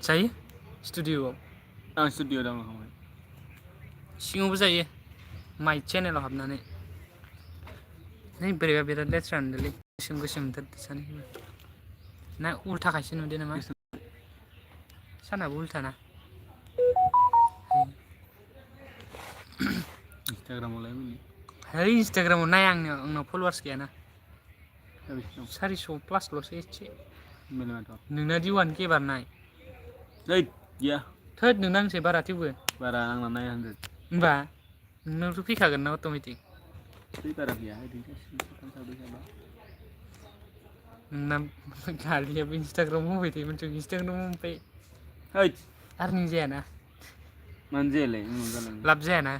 जायो स्टुडिअ'आव आं studio download खालामबाय सिङावबो जायो माइ चेनेलाव हाबनानै नै बोरैबा बिराद लेथ्रा नुदोंलै गोसोम गोसोम सानैखौबो ना उल्थाखायसो नुदों नामा सानाबो उल्थाना इन्सटाग्रामावलाय बोरै है इन्सटाग्रामाव नाया आंनाव फल'वार्स गैयाना साबेसे दं 400 प्लासल'सो एसे होमबालाय माथो नोंना दि 1K बारनाय हैद गैया थोद नोंना आंनिफ्राय बारा थेवबो बारा आंना 900 होमबा नोंनावथ' फैखागोन ना अट'मेटिक बारा गैया ओरैनो साथाम साब्रै साबा नोंना गालियाबो इन्सटाग्रामाव होबाय थायोमोन इन्सटाग्रामाव ओमफ्राय हैद आर्निं जायाना मानो जायालाय उनाव जालाङो लाब जायाना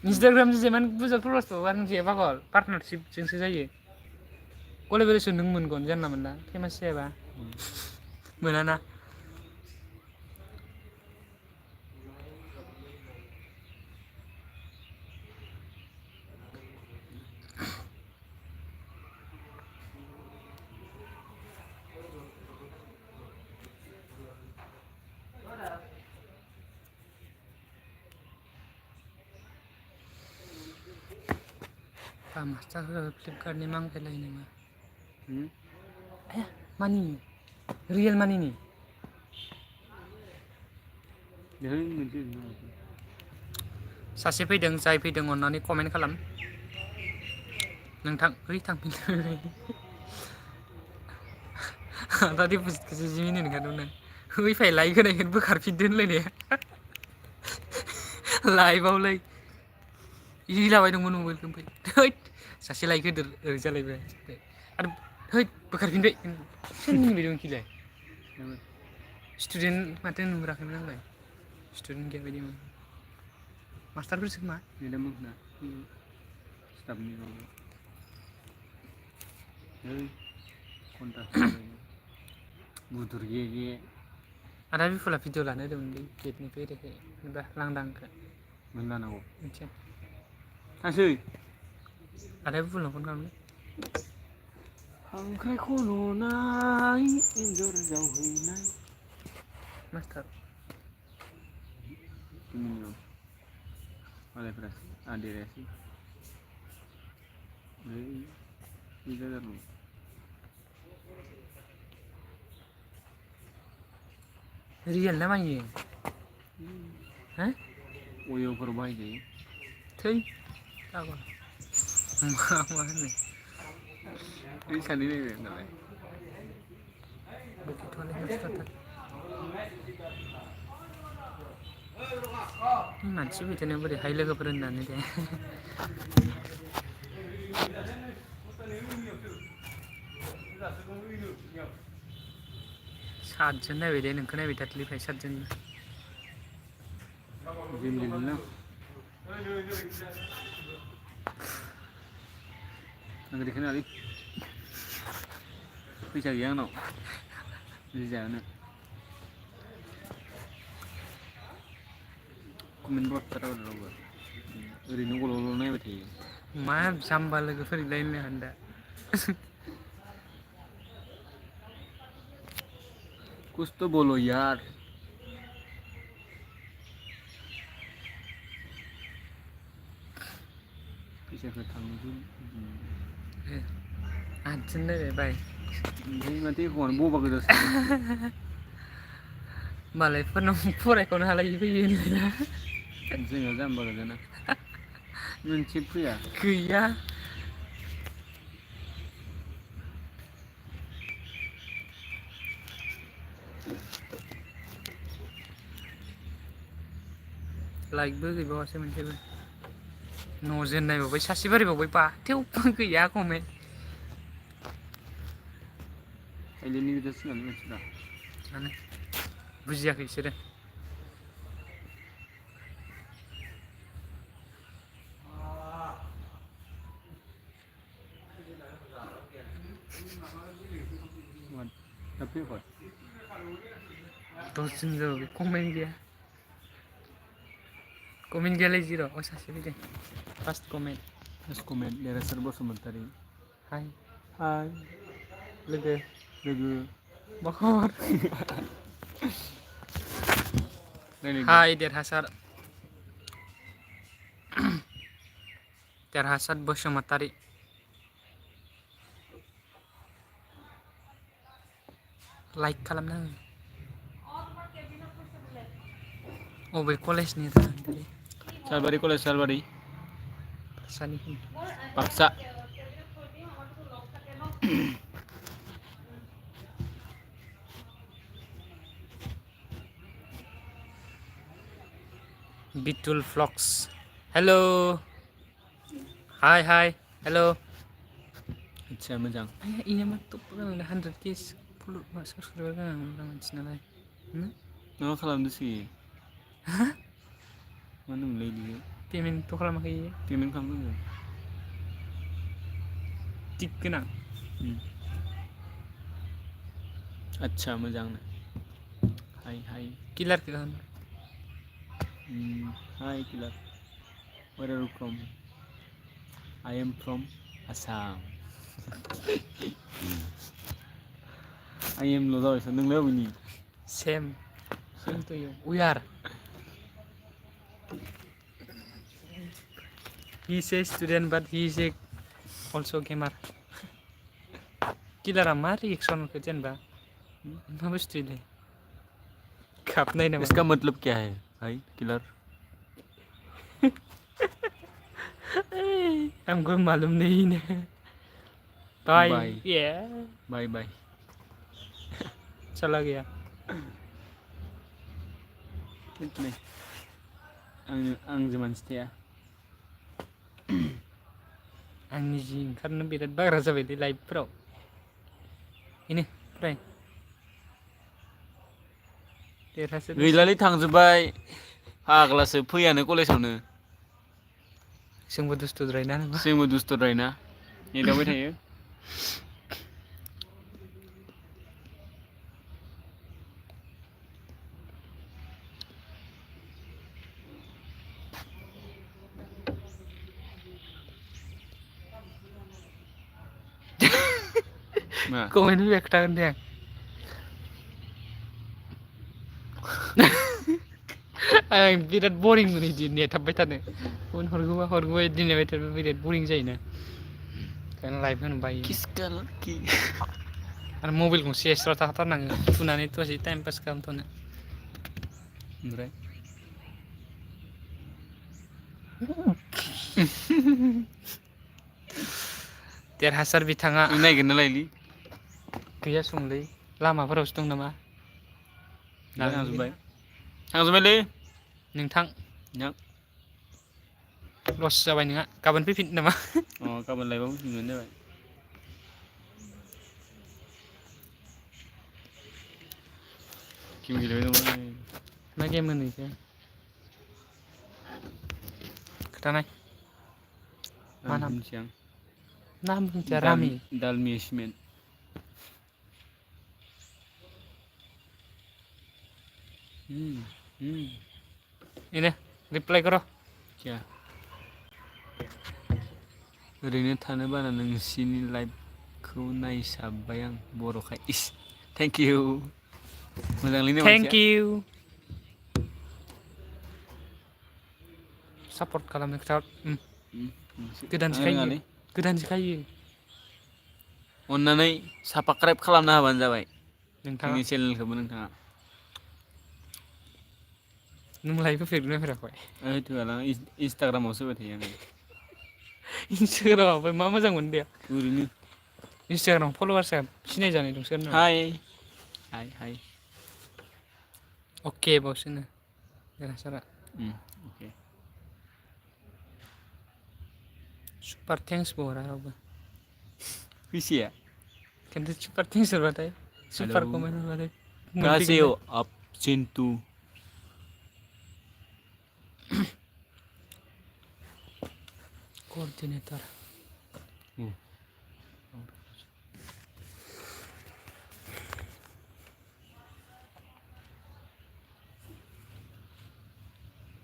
इन्सटाग्रामजों जेमान बुरजा फल'वार्स बाबो आर्निं जाया पागल पार्टनारशिपजोंसो जायो कलेबरेसन नों मोनगोन जानला मोनला फेमास जायाबा मोनाना मास्टार फ्लिपकार्टनि मांगायलायो नामा मानि रियेल मानिनि सासे फैदों जाय फैदों अननानै कमेन्ट खालाम नोंथां ओइ थांफिनदों दा डिप'जिटखौसो 10 मिनिट ओंखारदोंमोन आं फै लाइक होनायखौनो बोखारफिनदो होनलायनाया लाइभआवलै इलाबाय दंमोन मबाइलखौ ओमफ्राय हैद सासे लाइक होदो ओरै जालायबाय आरो हैद बोखारफिनबाय सोर मिनिबाय दं खिलाय स्टुडेन्ट माथो नुहराखैमोन आंलाय स्टुडेन्ट गैया बायदि मोन मास्टारफोरसो खोमा स्टाफनि बुदुर गे आदा बिफुला भिडिअ लानो होदोंमोनलै गेटनिफ्राय ओरैहाय जेनेबा लांदांखौ मोन लानांगौ मिथिया थांसै आदा बिफुलनाव फन खालामलै खांख्राइ खन'नाय एन्जर जावहैनाय मास्टार मालायफोरासो आं देरायासै रियेल ना मायो हो अय'फोराव बाहायजायो थै पागल मा होनो सानै नायबाय नालाय मानसि बिदिनो बोरैहाय लोगोफोर होननानै दे सातजन नायबाय दे नोंखौ नायबाय दाख्लैनिफ्राय सातजन आं देखोनालै फैसा गैया आंनाव जि जानो कमेन्ट बरथारा रावबो ओरैनो गल'ल' नायबाय थायो मा जाम्बा लोगोफोरलाय होननो हानदा कुछ तो बोलो यार फैसाफोर थांनोसै आदजन नायबाय बाय ओमफ्राय माथो एखौनो बबा गोजासो मालायफोरनाव फरायख'नो हालायि फैयो होनलायना जोंनियाव जाम्बा गोजाना मोनसे फैया गैया लाइकबो गैबावासो मोनसेबो न'जों नायबावबाय सासे बारायबावबाय बा थेवबो गैया कमेन्ट थाइलेन्डनि गोजासो नालाय मानसिफ्रा माने बुजियाखै बिसोरो दसजन जाबाय कमेन्ट गैया कमेन्ट गैयालाय जिर' सासे फैदों फार्स्ट कमेन्ट देरहासार बसुमतारी हाय हाय लोगो लोगो मा खबर Hai Derhasar. Derhasar Basumatari. Like खालामना हो. अबे कलेजनि थांदोंलै. सालबारि कलेज सालबारि. सानिखि. Baksa. Bitul Vlogs. Hello. Hi. Hello. आदसा मोजां. Ini mah tuh 100K subscriber kan मानसिनालाय. मा खालामदोंसै? मा होनोमोनलाय बियो? पेमेन्टथ' खालामाखै. पेमेन्ट खालामदों. टिक गोनां. आदसा मोजांनो. हाय. किलारखौ होन. Hi Kilar. Where are you from? I am from Assam. I am lo जाबाय नोंलाय अबेनि? Same to you. We are. He is a student but he is also gamer. किलारा मा रिएक्शन होखो जेनेबा मा बुस्थु इलाय खाबनाय नामा इसका मतलब क्या है भाई किलर? हमको मालूम नहीं है. बाय. बाय. चला गया. नहीं आंजों मानसि थाया. आंनि जि ओंखारनो बिराद बाग्रा जाबायलै लाइभफोराव. इनो फराय. देरहासो. गैलालै थांजोब्बाय. फाग्लासो फैयानो कलेजावनो. जोंबो दुस्थुद्राय ना नङा? जोंबो दुस्थुद्राय ना. नेदावबाय थायो. मा? कमेन्ट फैबाय खोथागोन दे आं. आं बिराद बरिं मोनो इदि नेथाबबाय थानो. फन हरगौबा इदि नेबाय थानो बिराद बरिं जायोना. ओंखायनो लाइभ होनो बायो. किसका लड़की? आरो मबाइल गंसे एक्सट्रा थाखाथारनाङो थुनानै दसे टाइम पास खालामथ'नो. ओमफ्राय देरहासार बिथाङा नायगिरना लायलै. गैया संलै लामाफोरावसो दं नामा? थांजोब्बायलै नोंथां लस जाबाय नोंहा. गाबोन फैफिन नामा? गाबोन लायबाबो फैफिनबानो जाबाय. गेम गेलेबाय दंमोन. मा गेम होनो इखो? खोथानाय. मा नाम? मिथिया. नाम मिथिया. रामि. दालमि सिमेन्ट. इनो रिप्लाइ करो. क्या? ओरैनो थानो बाना नोंसिनि लाइभखौ नायसाबबाय आं बर'खाय. Thank you. मोजांलैनो मानसिया. Thank you. सापर्ट खालामनो खोथा. गोदानसो खायो. अन्नानै साबस्क्राइब खालामना होबानो जाबाय नोंथाङा. जोंनि चेनेलखौबो नोंथाङा. नों लाइभ होफेरदोंना होफेराखै? होथ'आलां इन्सटाग्रामावसो होबाय थायो आङो. इन्सटाग्रामाव मा मोजां मोनो दे? ओरैनो. इन्सटाग्राम फल'वार्सआ सिनायजानाय दंसो गारो नामा? हाय. अके बावसोनो देरहासारा. अके. सुपार थेंक्सबो हरा रावबो. फैसाया? खिन्थु सुपार थेंक्स हरबाथाय सुपार कमेन्ट हरबाथाय गासैयाव आप चिन्टु. कोऑर्डिनेटर.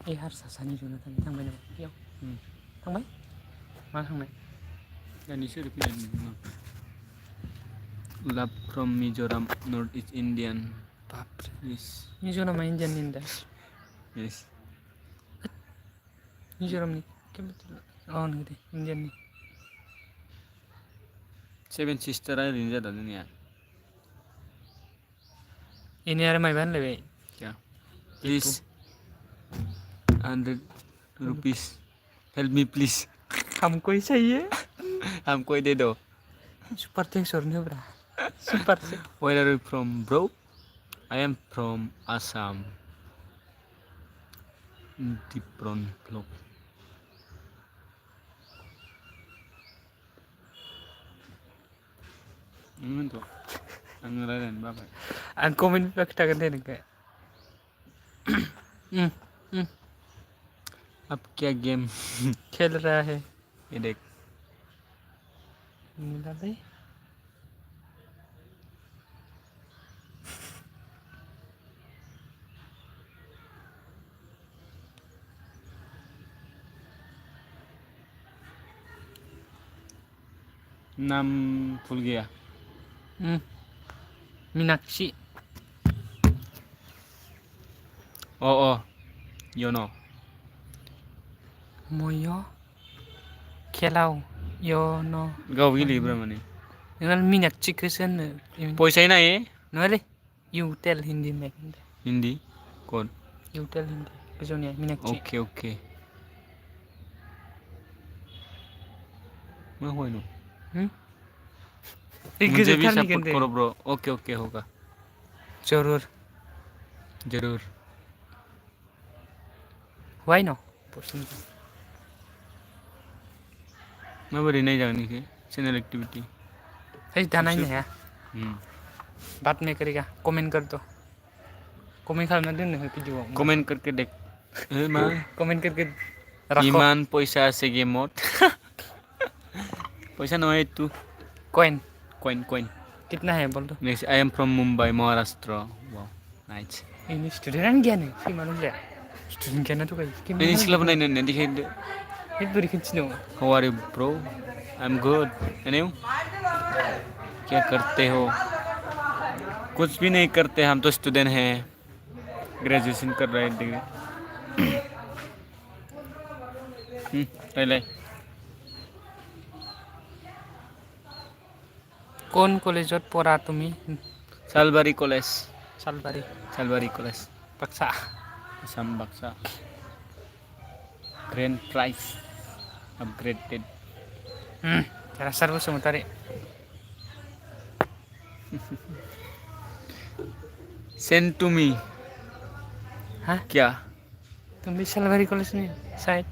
ए हारसा सानि जुना थांबाय नामा बेयाव? थांबाय? मा थांनाय? दानिसो ओरै फैनाय. लाभ from Mizoram north east Indian. बापरे. मिज'रामा इण्डियाननि होनदा? Yes. मिज'रामनि केपिटेल नंगौ दे इण्डियाननि 7 सिस्टारा ओरैनो जादों जोंनिया इनि आरो मायबा होनलायबाय क्या please 100 rupees help me please हमको ही चाहिए हमको दे दो सुपार थेंक्स हरनो ब्रा सुपार से Where are you from bro I am from Assam Dipron vlog Itu आङो रायज्लायनो बाबाय आं कमेन्टनिफ्राय खिथागोन दे नोंखौ अब क्या गेम खेल रहा है ये देख मिलालै नाम भूल गया मीनाक्षी oh Yono मोयो खेलाव योनो गाव गेलेयोब्रा माने नों मीनाक्षीखौसो होनो पैसा ही नहीं नङालै इउ टेल हिन्दी होननाय हिंदी कौन इउ टेल हिन्दी गोजौनिया मीनाक्षी ओके ओके मैं हुआ नो मुझे भी सपोर्ट करो ब्रो ओके ओके होगा जरूर जरूर वाई नो माबोरै नायजागोन इखो चैनल एक्टिविटी है दा नायनो हाया बाद में करेगा कमेंट कर दो कमेंट खालामना दोननो हो भिडिअआव कमेंट करके देख मा कमेंट करके रखो इमान पैसा से गेमत पैसा नहीं तू कॉइन कॉइन कॉइन कितना है बोल दो next I am from Mumbai Maharashtra wow nice ini student gyan sih manusia student gyan tuh kayak ini सिख्लाबो नायनो होननाया देखायदो itu बोरै खिन्थिनो how are you bro I am good and you क्या करते हो कुछ भी नहीं करते हम तो स्टूडेंट हैं ग्रेजुएशन कर रहे हैं डिग्री কোন কলেজত পঢ়া তুমি Salbari college Salbari college Baksa Assam Baksa grand prize upgraded Rasar Basumatari send to me हाँ क्या तुम भी सालबारी कॉलेज में शायद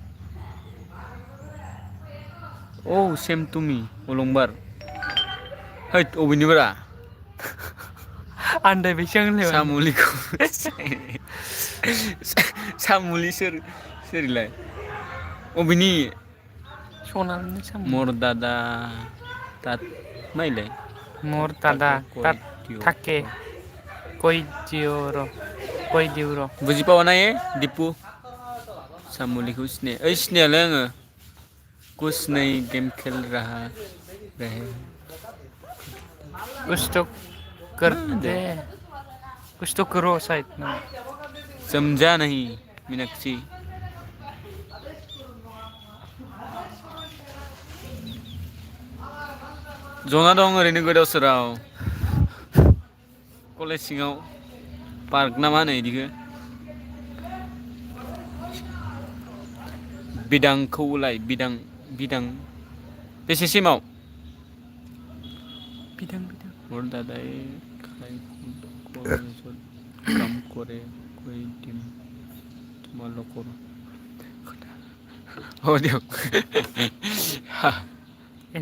ओ सेम टू मी ओलंबार है अबेनिब्रा Andai bisa ngelewan. सामुलिखौ सामुलि सोरलाय अबेनि Sonalnya sama. मोर दादा तात माइलाय Mor tada tat take koi diuro बुझि पावा ना ये दीपू सामुलिखौ सिने ओइ सिनायालै आङो कुछ नहीं गेम खेल रहा रहे कुछ तो करते कुछ तो करो शायद ना समझा नहीं मीनाक्षी जना दं ओरैनो गोदाव सोराव कलेज सिङाव पार्क ना मा होनो इदिखो बिदांखौलाय बिदां बेसेसिमाव bidang मोर दादाय काम करे कोई टीम तुम्हारा करो हो दियो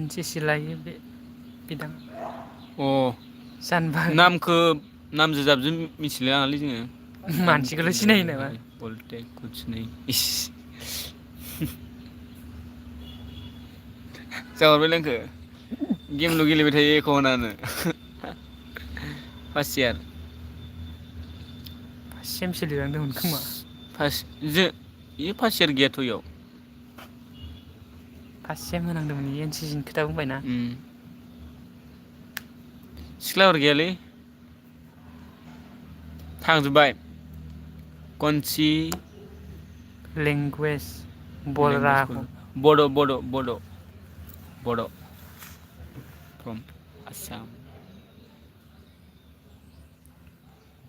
NCC लायो बे bidang अ Sanba नामखौ नाम जोजाबजों मिथिलाय लाङालै जोङो मानसिखौल' सिनायो नामा बोलते कुछ नहीं इस जाहरबाय लोंखो गेमल' गेलेबाय थायो एख' होनानो फार्स्ट इयार सेम सोलिलांदोंमोन खोमा फार्स्ट इयार गैयाथ' इयाव फार्स्ट सेम होनांदोंमोन NCC नि खोथा बुंबायना सिख्लाफोर गैयालै थांजोब्बाय कनसि लैंग्वेज बोल रहा हूँ बोडो बोडो बोडो बोडो फ्रॉम आसाम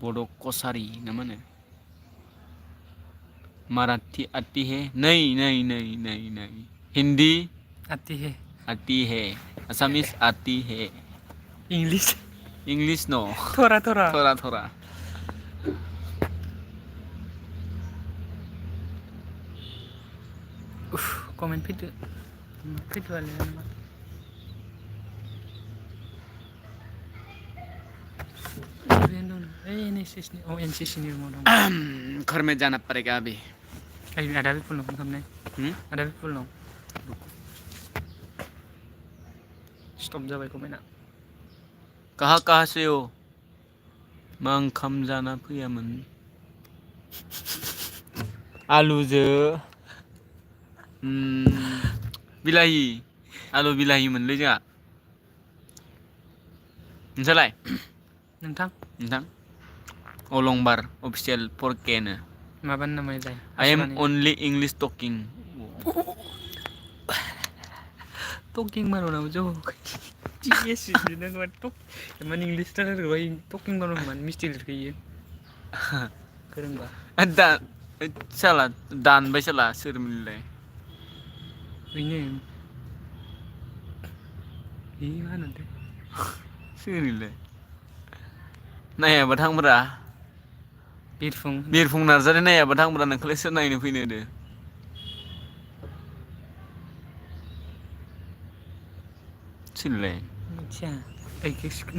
बोडो कसारी ना माने मराठी आती है नहीं नहीं नहीं नहीं नहीं हिंदी आती है असमीज आती है इंग्लिश इंग्लिश नो थोड़ा थोड़ा थोड़ा थोड़ा कमेंट फैदो फैदोआलाय नामा एनएसएसनि एनसीसीनि रुमाव दं घर में जाना पड़ेगा अभी आदा बिपुल नाव खालामनाय आदा बिपुल नाव स्टप जाबाय कमेन्टआ कहाँ से हो मा ओंखाम जाना फैयामोन आलुजो बिलाहि आलु बिलाहि मोनलै जोंहा नोंसालाय नोंथां अलंबार अफिसियेल 4K नो माबानि नामा जाय I am only English talking टकिं मारनाव जो टीएस नों टक मान इंग्लिश रायलायबाय टकिं मारनाव मान मिस्टेक लिरखयो फोरोंबा दा साला दानबाय साला सोरमोनलाय बेनो मा होनोथाय सोरनिलाय नायाबा थांब्रा बिरफुं नार्जारि नायाबा थांब्रा नोंखौलाय सोर नायनो फैनो होदो सोरलाय मिथिया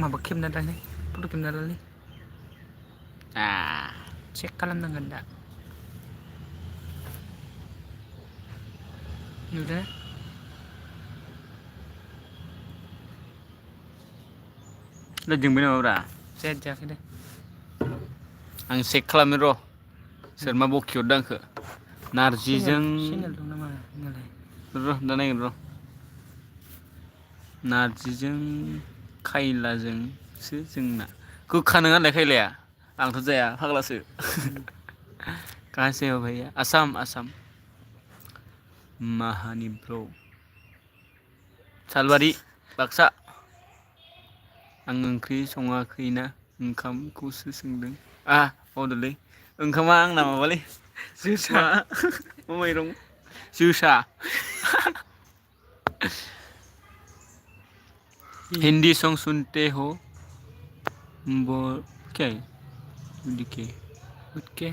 माबा खेबना लालै फट' खेबना लालै चेक खालामनांगोन दा नुदों लोगोजोंबो नामाब्रा जायाखै दे आं चेक खालामनो र' सोर मा बखिहरदों आंखो नारजिजों चेनेल दं नामा नोंनालाय र' दा नायगोन र' नारजिजों खायलाजोंसो जोंना गोखा नङालाय खायलाया आंथ' जाया फाग्लासो कहाँ से हो भैया आसाम माहानि ब्र' सालबारि बाक्सा आं ओंख्रि सङाखैना ओंखामखौसो सोंदों बावदोलै ओंखामा आंना माबालै जोसा मा माइरं जोसा हिंदी सॉन्ग सुनते हो क्या है उठके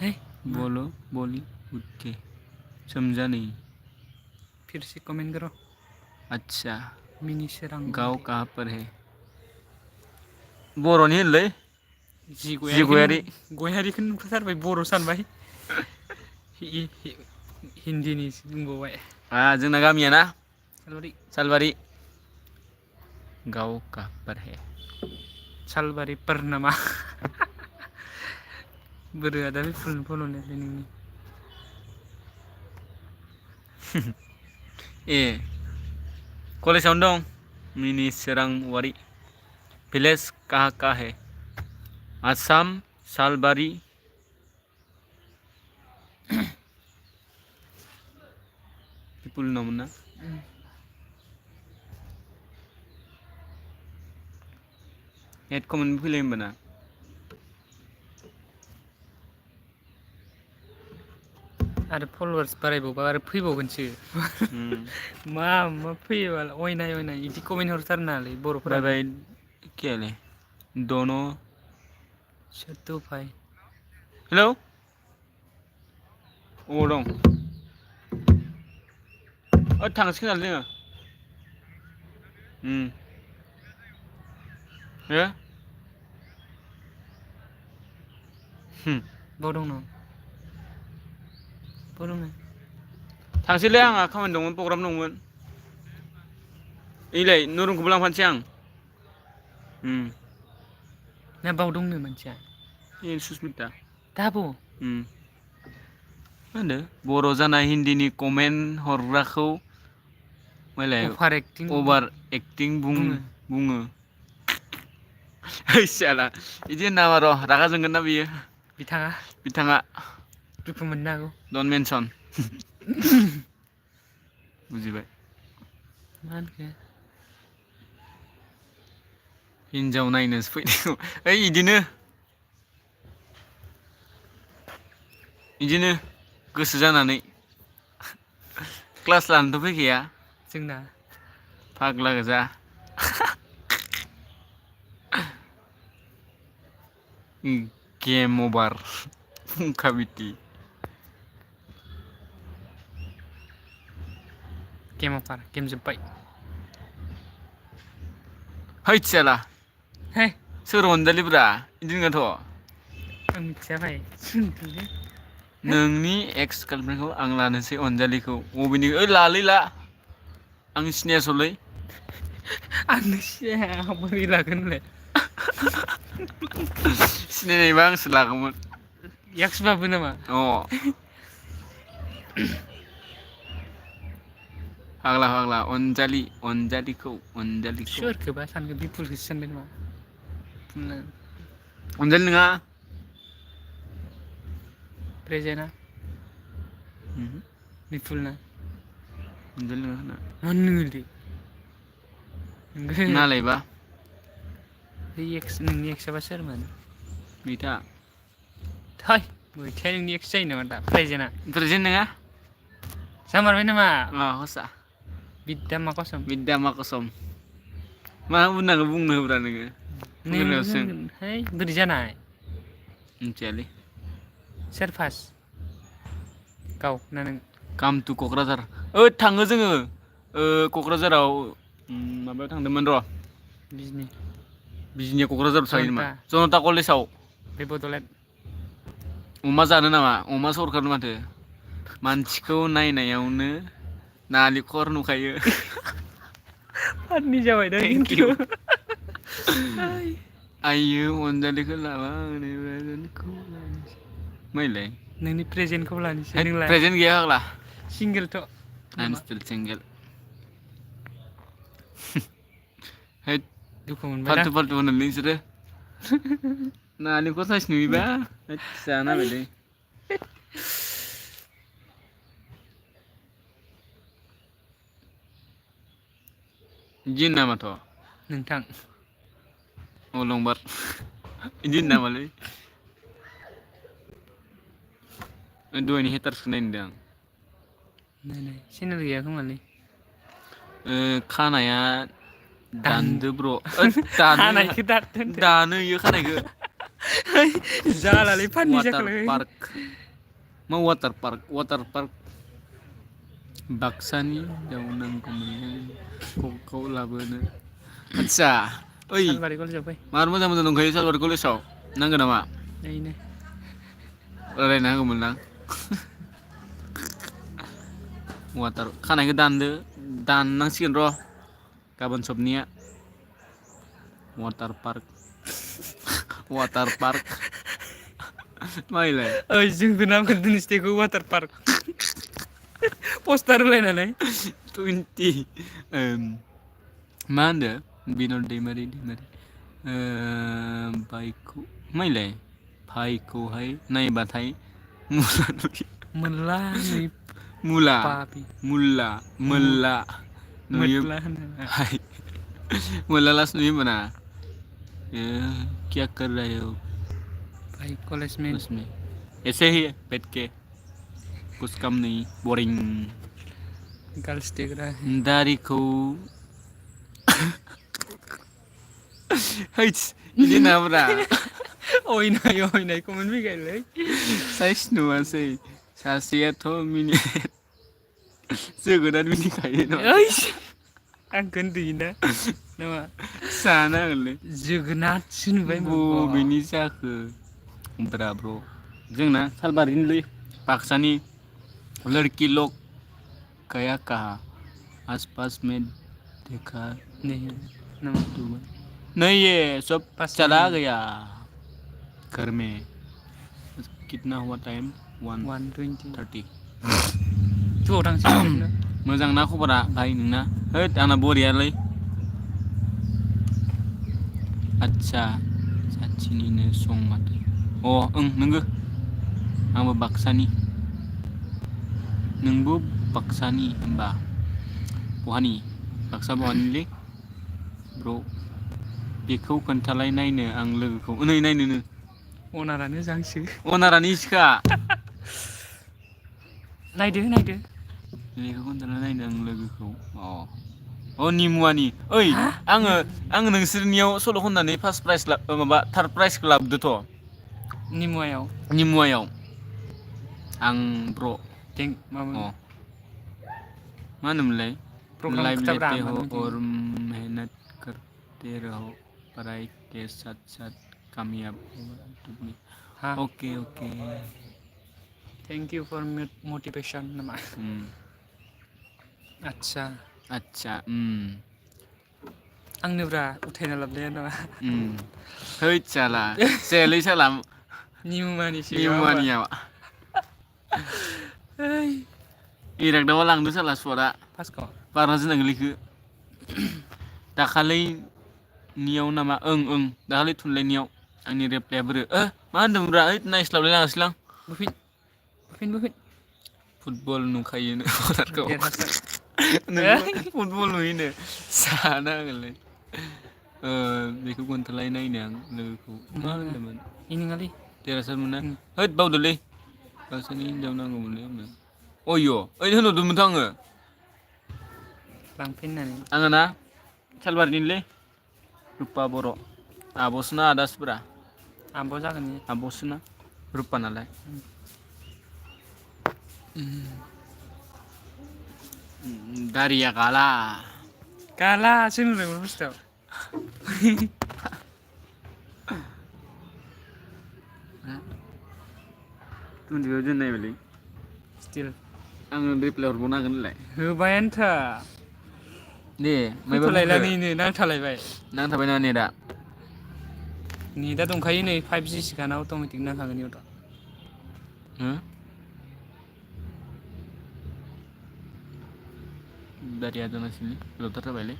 है बोलो बोली उठके समझा नहीं फिर से कमेंट करो अच्छा मिनी सोरां गाँव कहाँ पर है बर'नि होनलै गयारिखौनो नुखाथारबाय बर' सानबाय हिन्दीनि बुंबावबाय जोंना गामिया ना सालबारि सालबारि गाँव कहाँ पर है सालबारि पर नामा बोरो आदा बे फुल फल'नो नोंनि कलेजावनो दं मिनि सोरां वारि भिलेज कहाँ का है आसाम सालबारि पिपुल नामोन ना एड कमेन्ट फैलाय होमबाना आरो फलोवार्स बारायबावबा आरो फैबावगोनसो मा फैयोबाल अयनाय इदि कमेन्ट हरथार नालै बर'फोरा बाय क्या ले दोनों सोरथो भाई हेलौ अबाव दं थांसिगोन आरो जोङो हो बाव दं नों बाव दं थांसैलै आंहा खामानि दंमोन प्रग्राम दंमोन इलाय नरुंखौबो लांफानोसै आं ना बाव दंनो मानसिया सुसमिता दाबो मा होनो बर' जाना हिन्दीनि कमेन्ट हरग्राखौ अभार एक्टिं बुङो साला बिदि होनामा र' रागा जोंगोन ना बियो बिथाङा दुखु मोननो हागौ Don't mention. बुजिबाय मा होनखो हिन्जाव नायनोसो फैदों ओइ इदिनो गोसो जानानै क्लास लानोथ' फैखाया जोंना फाग्ला गोजा गेम अभार फुंखा बिटि गेम अफार गेम जोब्बाय हैद साला हे सोर अनजालिब्रा इदि नङाथ' आं मिथिया भाइ सोरलै नोंनि एक्स गार्लफ्रेन्डखौ आं लानोसै अनजालिखौ बबेनि लालै ला आं सिनायासलै आंनो सिनाया बोरै लागोन होनलाय सिनायनायबा आंसो लागौमोन एक्सबाबो नामा अ फाग्ला अनजालिखौ सोरखौबा सानगोन बिपुलखौसो सानबाय नामा अनजालि नङा प्रेजेन्टआ बिपुल ना अनजालि नङा मानो नोंलै नालायबा नोंनि एक्सआबा सोरमोन मैथा थै मैथाया नोंनि एक्स जायो नामा दा प्रेजेन्टआ प्रेजेन्ट नङा जामारबाय नामा हसा बिद्दा मा कसम बिद्दा मा कसम मा बुंनांगौ बुंनो होब्रा नोङो नों है बोरै जानाय मिथियालै सोर फार्स्ट गाव ना नों काम टु क'क्राझार थाङो जोङो क'क्राझाराव माबायाव थांदोंमोन र' बिजनिया क'क्राझाराव थायो नामा जनता कलेजाव बे बड'लेण्ड अमा जानो नामा अमा सरखारनो माथो मानसिखौ नायनायावनो नालेंखर नुखायो फाननि जाबाय दा थेंक इउ आइयो अनजालिखौ लाबा मैलाय नोंनि प्रेजेन्टखौ लानोसै नोंलाय प्रेजेन्ट गैया फाग्ला सिंगेलथ' I'm still single दुखु मोनबाय ना फाल्थु होनोलै नोंसोरो नालेंखर साइस नुयोबा जाना बायलै इदि नामाथ' नोंथां अलंबार इदि नामालै दहायनि हेटार्सखौ नायनो आं नाय चेनेल गैया खोमालै खानाया दानदो ब्र खानायखौ दानो इयो खानायखौ जालालै फाननि वाटार जाखोलै पार्क मा वाटार पार्क बाक्सानि जावनांगौमोन लाबोनो आदसा ओइ सालबारि कलेजाव फै मार मोजां दंखायो सालबारि कलेजाव नांगौ नामा ओइनो रायलायना होगौमोन आं वाटार खानायखौ दाननांसिगोन र' गाबोन सबनिया वाटार पार्क माइलाय ओइ जोंबो नामखौ दोननोसै बेखौ वाटार पार्क पस्टार होलायनानै 20 मा होनदो बिनद दैमारि बाइकखौ माइलाय भाइखौहाय नायबाथाय मोनला नै मुला नुयो मोनला होनो भाई मुला लास नुयो मोना क्या कर रहे हो भाई कॉलेज में उसमें ऐसे ही बैठ के कुछ काम नहीं बोरिंग गर्ल्स देख रहा है दाढ़ीखौ हैट्स इदि नाब्रा अयनायखौ मोनफैखायलै साइस नुवासै सासेयाथ' जोगोनार मिनिखायो न' आं खोन्थायोना नामा जाना होगोनलै जोगोनारसो नुबाय बबेनि जाखो ब्रा ब्र जोंना सालबारिनिलै बाक्सानि लड़की लोग गया कहा आसपास में देखा नहीं नामा नहीं ये सब पास चला में। गया घर में कितना हुआ टाइम 1:20 30 थुआव थांसै मोजां ना खबरा भाई नोंना होद आंना बरियालै आदसा साथिनिनो सं माथो नोंगो आंबो बाक्सानि नोंबो बाक्सानि होनबा बहानि बाक्सा बहानिलै ब्र' बेखौ खोन्थालाय नायनो आं लोगोखौ नै नायनोनो अनारानो जांसो अनारानो इसिखा नायदो बेखौ खोन्थालाय नायनो आं लोगोखौ अ निमुवानि ओइ हा आङो नोंसोरनियाव सल' खननानै फार्स्ट प्राइज माबा थार्ड प्राइजखौ लाबोदोथ' निमुवायाव निमुवायाव आं ब्र' मामोन मा होनोमोनलाय प्रग्राम लाइव खोथाब्रा लेते हो मानो बिदि और मेहनत करते रहो पढ़ाई के साथ साथ कामयाब होगा हा okay thank you for motivation नामा आदसा आंनोब्रा उथायना लाबोनाया नामा हैद साला जायालै साला निमुवानिसो नङा होमबा निमुवानिया ओइ इरागदावा लांदो साला सटआ फार्स्टखौ बारना जोंना गोलैखो दाखालैनियाव नामा ओं दाखालै थुनलाइनियाव आंनि रेप्लाया बोरो मा होन्दोंमोनब्रा ओइ नायस्लाबलाय लाङासैलां बुफिन फुटबल नुखायो नोंखौ देरहासार नोंखौ फुटबल नुयोनो जाना होगोनलै बेखौ खोन्थालाय नायनो आं लोगोखौ मा होनदोंमोन इ नङालै देरहासारमोनना हैद बावदोलै बाक्सानि हिनजाव नांगौमोनलै आंनो ओइ होनहरदोंमोनथ' आङो लांफैननानै आङो ना सालबारिनिलै रुपा बर' आब'सोना आदासोब्रा आब' जागोन इयो आब'सोना रुपा नालाय दारिया गालासो होनदोंमोन बुस्थुआव उन्दैयाव दोननायबालै स्टिल आङो रिप्लाय हरबावनांगोन होनलाय होबायानोथा दे मायबा फैथ'लायला बुंदो नैनो नांथालायबाय नांथाबायना नेटआ नेटआ दंखायो नै 5G सोखाना अट'मेटिक नांखागोन इयावथ' दारिया जानांसिगोनलै गोलावथार जाबायलै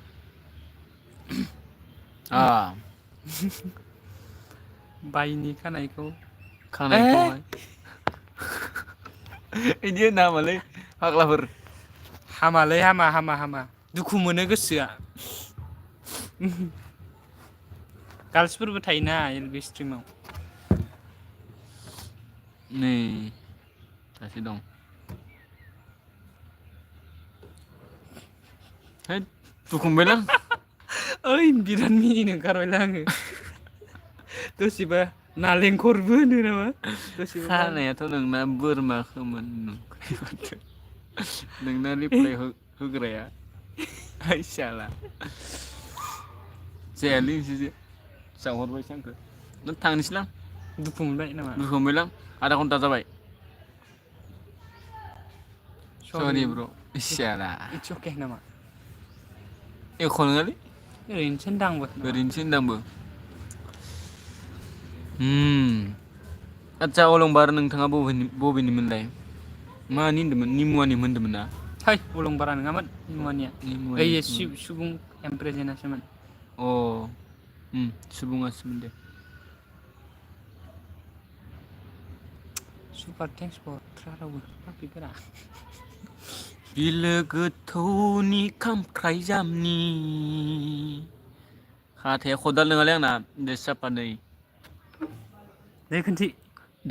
बाइनि खानायखौ खानायखौहाय बिदि होननो हामालै फाग्लाफोर हामालै हामा दुखु मोनो गोसोआ गार्लसफोरबो थायोना एलबि स्ट्रिमाव नै सासे दं हैद दुखु मोनबायलां ओइ बिराद मिनिनो ओंखारबायलां आङो दसेबा नालेंखरबो होनो नामा दसेबा खानायाथ' नोंना बोरमा खोमोन नंखाय माथो नोंना रिप्लाय होग्राया ओइ साला जायालै नोंसोरजों जाहरबायसो आंखौ नों थांनोसैलां दुखु मोनबाय नामा दुखु मोनबायलां आधा घन्टा जाबाय सरि ब्र' इसाला इट्स अके नामा एख' नङालै ओरैनोसो होनदां आंबो ओरैनोसो होनदों आंबो आदसा अलंबार नोंथाङा बबेनिमोनलाय मानि होनदोंमोन निमुवानि होनदोंमोन ना है अलंबारा नङामोन निमुवानिया ओइ निमुवानिसोमोन सुबुं एमप्रेजेन्टआसोमोन सुबुङासोमोन दे सुपार थेंक्स बावथ्रा रावबो पाब्लिकफोरा बिलो गोथौनि खामख्राइ जामनि हाथाया खदाल नङालै आंना दे साफा नै दे खोन्थि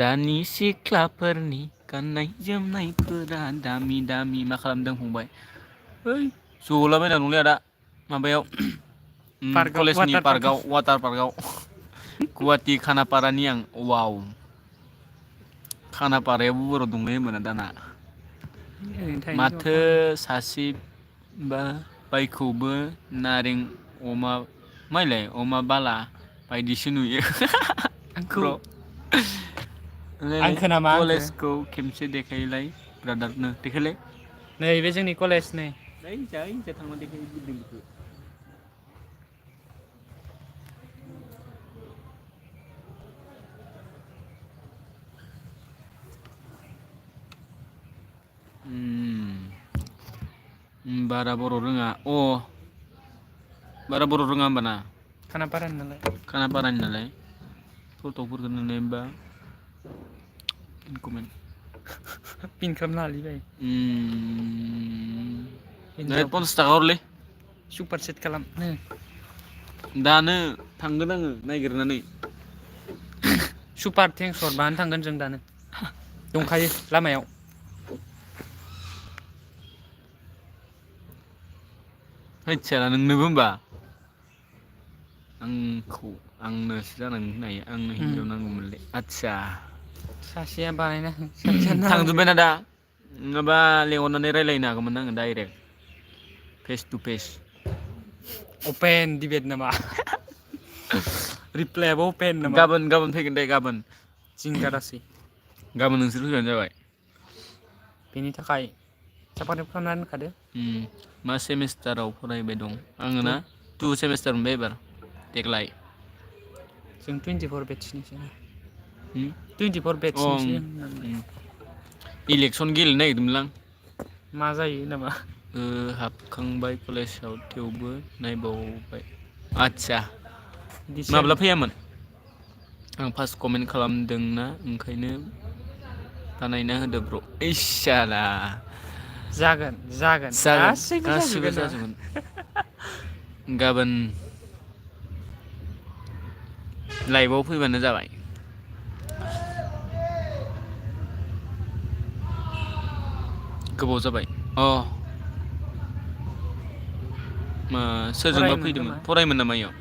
दानि सिख्लाफोरनि गाननाय जोमनायफोरा दामि मा खालामदों फंबाय ओइ जलाबायना दंलै आदा माबायाव पार्कआव कलेजनि वाटार पार्कआव पार्कआव वाटार पार्कआव गुवाहाटि खानापारानि आं वाव खानापारायावबो बर' दंलै होनबाना दाना ओरैनो थाहैनोसै माथो सासे बाइकखौबो नारें अमा बाला बायदिसो नुयो आंखौ ब्र' आंखो नामा आंखो कलेजखौ खेमसे देखायलाय ब्रादारनो देखायलाय नै बे जोंनि कलेज नै थांना देखाय गिदिंखौ बारा बर' रोङा बारा बर' रोङा होमबाना खानापारानि नालाय खानापारानि नालाय फट'फोरखौ नुनायबा comment पिन खालामना लालिबाय नै 50 थाखा हरलै सुपार सेट खालाम नो दानो थांगोन आङो नागिरनानै सुपार थेंक्स हरबानो थांगोन जों दानो दंखायो लामायाव होदसाला नोंनोबो होमबा आंनोसो जानानै होनाय आंनो हिनजाव नांगौमोनलै आदसा सासेया बानायना हो सासेया थांजोब्बायना दा नङाबा लेंहरनानै रायलायनो हागौमोन आङो डाइरेक्ट फेस टु फेस अपेन डिबेट नामा रिप्लायाबो अपेन नामा गाबोन फैगोन दे गाबोन जिंगा दासै गाबोन नोंसोर फैबानो जाबाय बेनि थाखाय सापारेट खालामना दोनखादो मा सेमिस्टाराव फरायबाय दं आङो ना 2 सेमिस्टार मोनबाय एबार देग्लाय जों 24 बेट्सनिसो 24 बेट्सनिसो इलेक्सन गेलेनो नागिरदोंमोनलां मा जायो नामा हाबखांबाय कलेजाव थेवबो नायबावबाय आदसा माब्ला फैयामोन आं फार्स्ट कमेन्ट खालामदोंना ओंखायनो बानायना होदो ब्र' इसाला जागोन गासिबो जाजोबगोन गाबोन लाइभआव फैबानो जाबाय गोबाव जाबाय मा सोरजोंबा फैदोंमोन फरायोमोन नामा इयाव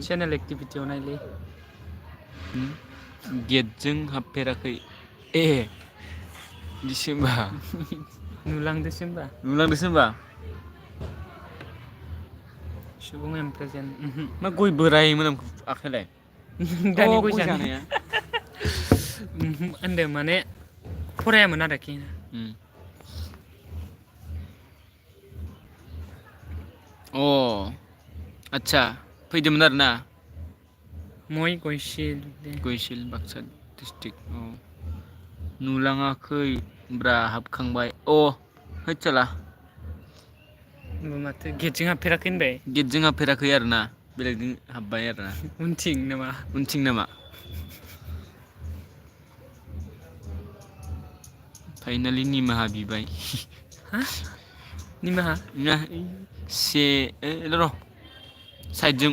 चेनेल एक्टिभिटियाव नायलै गेटजों हाबफेराखै बिदिसो होमबा नुलांदोसो होमबा सुबुं एमप्रेजेन्ट मा गय बोराय मोनामखो आखाइलाय दानि गय जानाया होनदों माने फरायामोन आरोखि आदसा फैदोंमोन आरोना गयसिल बाक्सा डिस्ट्रिक्ट नुलाङाखै ब्रा हाबखांबाय होदसाला माथो गेटजों हाबफेराखै होनबाय गेटजों हाबफेराखै आरोना बेलेगजों हाबबाय आरोना उनथिं नामा फाइनालि निमाहा बिबाय निमाहा र' साइडजों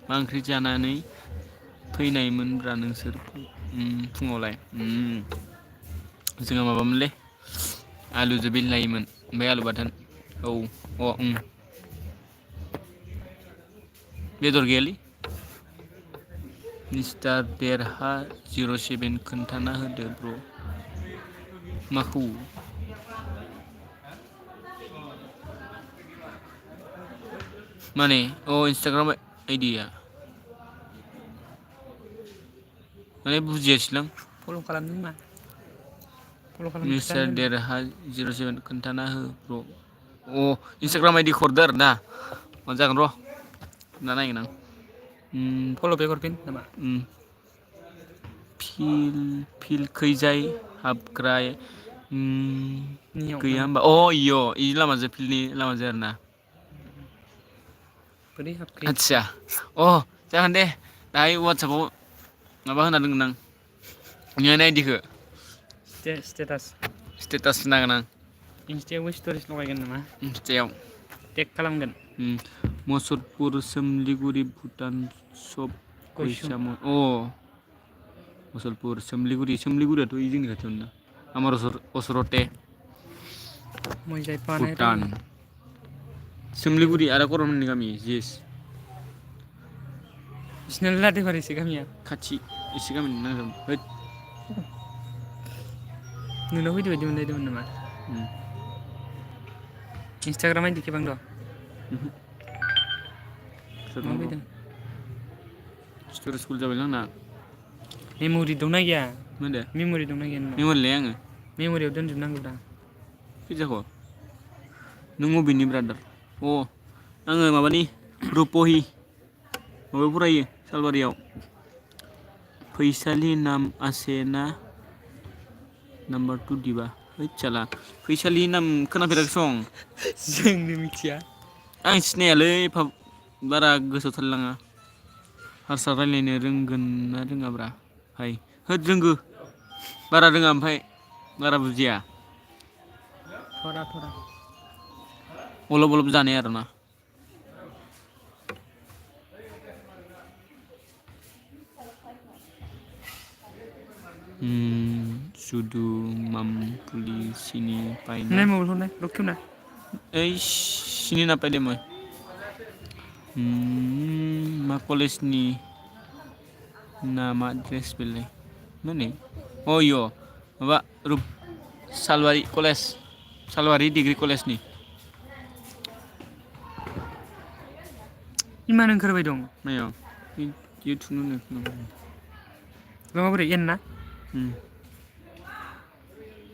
मा ओंख्रि जानानै फैनायमोनब्रा नोंसोर फुङावलाय जोंहा माबामोनलै आलुजों बिलायोमोन ओमफ्राय आलु बाथोन बेदर गैयालै मिस्टार देरहा 07 खोन्थाना होदो ब्र' माखौ माने इन्सटाग्राम आइडिया माने बुजियासैलां फल' खालामदों मा मिस्टार देरहा 07 खोन्थाना हो ब्र' इन्सटाग्राम आइडि हरदो आरो ना मा जागोन र' दा नायगोन आं फल' बेक हरफिन नामा फिल खैजाय हाबग्रा गैया होमबा इ लामाजों फिल्डनि लामाजों आरो ना आदसा जागोन दे दाहाय वाट्सएपआव माबा होना दोनगोन आं नोंनि आइडिखौ स्टेटास होनांगोन आं इन्स्टायावबो स्ट'रिज लगायगोन नामा इन्स्टायाव टेग खालामगोन मुसलपुर सोमलिगुरि भुटान सब गयसामन मुसलपुर सोमलिगुरियाथ' जोंनि खाथियावनो ना आमार असरते भुटान सोमलिगुरि आरो करमनि गामि जिएस बिसिना लादेबारिसो गामिया खाथि एसे गामि नांजाब नोंनाव फैदो बायदि मोनलायदोंमोन नामा इन्सटाग्राम आइडि खेबां दं फैदों स्ट'रि स्कुल जाबाय आंना मेम'रि दंना गैया मा होनदो मेम'रि दंना गैया नोंनाव मेम'रिलाय आङो मेम'रियाव दोनजोबनांगौ दा फैजाखौ नों बबेनि ब्रादार आङो माबानि रुपहि माबायाव फरायो सालबारियाव फैसालि नाम आसेना नाम्बार 2 दिबा होदसाला फैसालि नाम खोनाफेराखै सं जोंनो मिथिया आं सिनायालै बारा गोसोआव थालाङा हारसा रायलायनो रोंगोन ना रोङाब्रा भाइ होद रोंगो बारा रोङा ओमफ्राय बारा बुजिया थरा थरा अलप अलप जानाय आरोना सुदु मामपुली सिनि पाइना नहीं मोबाइल फोन नहीं रुक क्यों ना ओइ सिनि ना पाइदे मैं मा कलेजनि नामा ड्रेस बेलाय माने अ इयो माबा रुप सालबारि कलेज सालबारि डिग्री कलेजनि इमान ओंखारबाय दं मायाव इउटुब लङा बोरै एन ना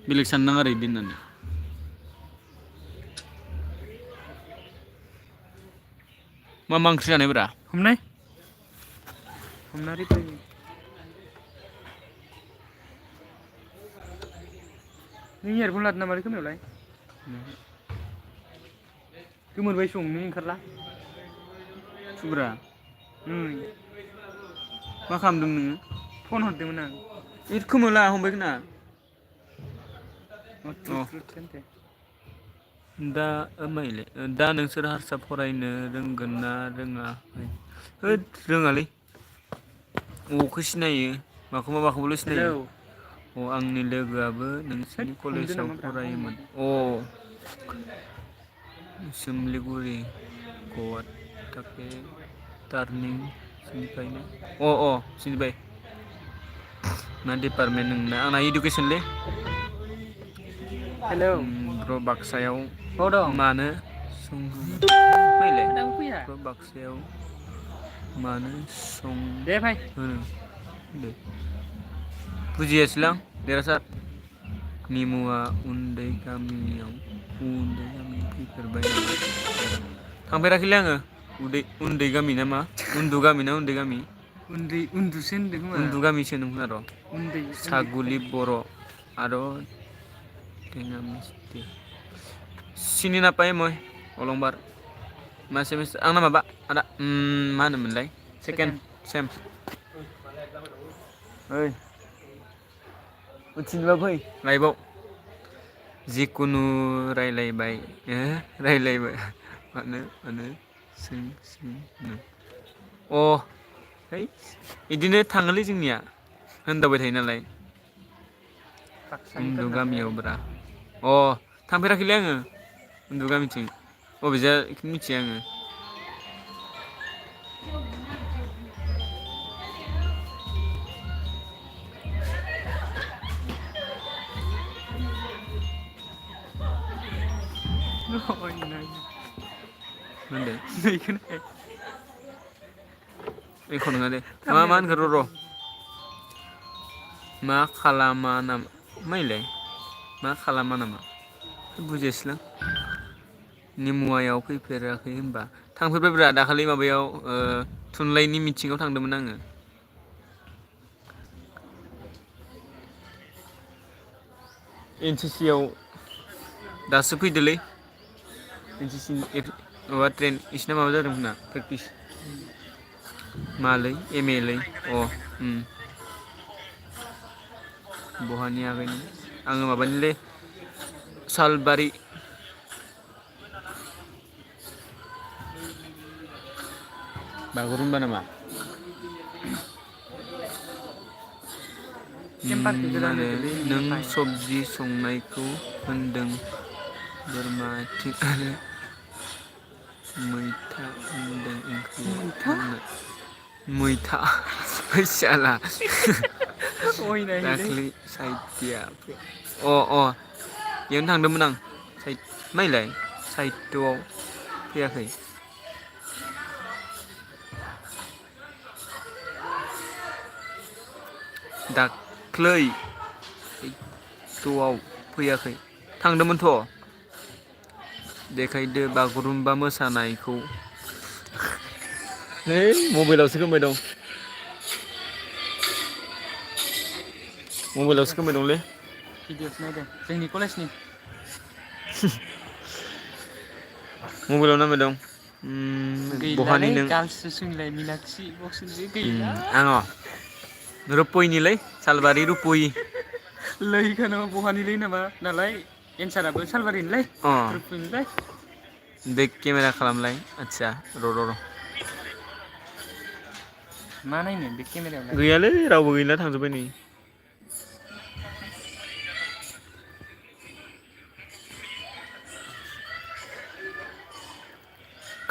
बेलेग साननाङा आरो इदि होननानै मा ओंख्रि जानायब्रा हमनाय हमना रिप्लाय नों इयारफन लादों नामा खोमायावलाय गोमोरबाय सं नों ओंखारला थुब्रा मा खालामदों नोङो फन हरदोंमोन आं इद खोमोला हमबाय खोना दा माइले दा नोंसोर हारसा फरायनो रोंगोन ना रोङा होद रोङालै अखौ सिनायो माखौबा माखौबाल' सिनायो अ आंनि लोगोआबो नोंसोरनि कलेजाव फरायोमोन अ सोमलिगुरि गवाटाके टार्निं सिनिफ्रायनो अ सिनिबाय मा डिपार्टमेन्ट नोंना आंना इडुकेसनलै हेलौ ब्र बाक्सायाव औ दं मानो ब्र बाक्सायाव मानो दे भाइ दे बुजियासैलां देरहासार निमुआ उन्दै गामियाव फैफेरबाय नामा थांफेराखैलै आङो उन्दै गामि ना मा उन्दु गामि ना उन्दै गामि उन्दुसो होनदों खोमा उन्दु गामिसो नोंना र' उन्दै सागुलि बर' आरो सिनि नापाय मय अलंबार मा सेमिस्टार आंना माबा आदा मा होनोमोनलाय सेकेन्ड सेम ओइ उथिनोबा फै लाइभआव जिखुनु रायलायबाय मानो सोंनो अ है बिदिनो थाङोलै जोंनिया होनदावबाय थायो नालाय उन्दु गामियाव ब्रा अ थांफेराखैलै आङो उन्दु गामिथिं अबेजा बेखौ मिथिया आङो एख' नङा दे मा होनखो र' मा खालामा नामा माइलाय मा खालामा नामा बुजियासैलां निमुवायाव फैफेराखै होनबा थांफेरबायब्रा दाखालि माबायाव थुनलाइनि मिथिङाव थांदोंमोन आङो NCC आव दासो फैदोलै NCC माबा ट्रेन बिसिना माबा जादों होनना प्रेक्टिस मालै MA लै अ बहानि आगैनि आङो माबानिलै सालबारि बागुरुम्बा नामा माने नों सबजि संनायखौ होनदों बोरमा आथिं आरो मैथा होनदों ओंख्रिया मैथा फैसाला दाख्लै साहित्या बेयावनो थांदोंमोन आं माइलाय साहित्यआव फैयाखै दाख्लै साहित्यआव फैयाखै थांदोंमोनथ' देखायदो बागुरुम्बा मोसानायखौ है मबाइलावसो खोमाय दं मबाइलावसो खोमाय दंलै भिडिअ'सो नायदों जोंनि कलेजनि मबाइलाव नामाय दं गैलालै बहानि नों गार्लससो सोंलाय मिनाक्षी बक्सिंसो गैला आङ रुपयनिलै सालबारि रुपयि लैखोनो बहानिलै नामा नालाय एन्साराबो सालबारिनिलै अ रुपयनिलाय बेक केमेरा खालामलाय आदसा र' मा नायनो बेक केमेरायावलाय गैयालै रावबो गैला थांजोब्बाय नै